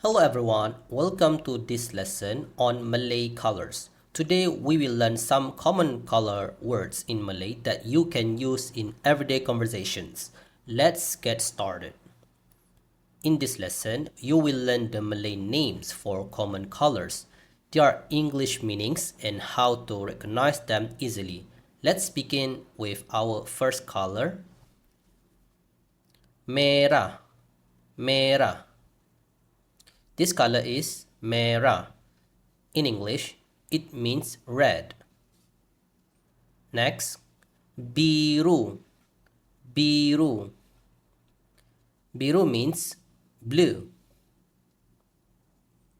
Hello everyone, welcome to this lesson on Malay colors. Today we will learn some common color words in Malay that you can use in everyday conversations. Let's get started. In this lesson, you will learn the Malay names for common colors, their English meanings and how to recognize them easily. Let's begin with our first color, merah, merah. This color is merah. In English, it means red. Next, biru, biru. Biru means blue.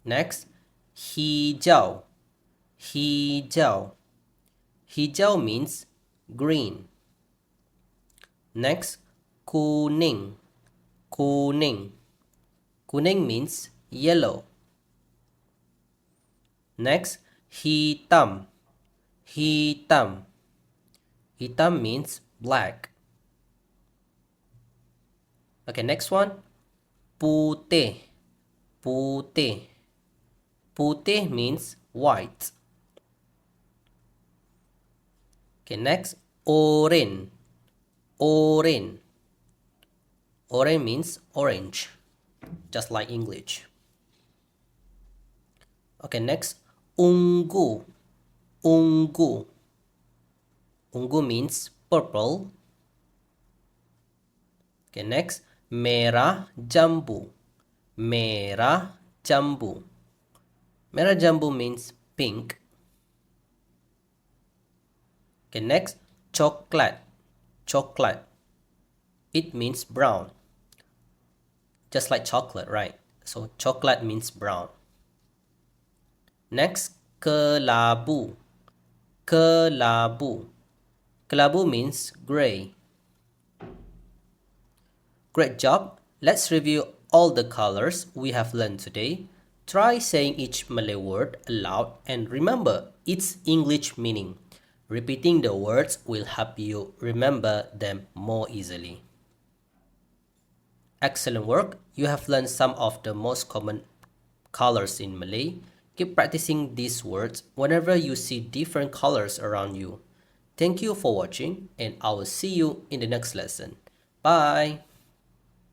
Next, hijau, hijau. Hijau means green. Next, kuning, kuning. Kuning means yellow. Next, hitam, hitam. Hitam means black. Okay, next one, putih, putih. Putih means white. Okay, next, orange, orange. Orange means orange, just like English. Okay, next, ungu, ungu. Ungu means purple. Okay, next, merah jambu, merah jambu. Merah jambu means pink. Okay, next, coklat, coklat. It means brown, just like chocolate, right? So coklat means brown. Next, kelabu, kelabu. Kelabu means gray. Great job! Let's review all the colors we have learned today. Try saying each Malay word aloud and remember its English meaning. Repeating the words will help you remember them more easily. Excellent work! You have learned some of the most common colors in Malay. Keep practicing these words whenever you see different colors around you. Thank you for watching and I will see you in the next lesson. Bye!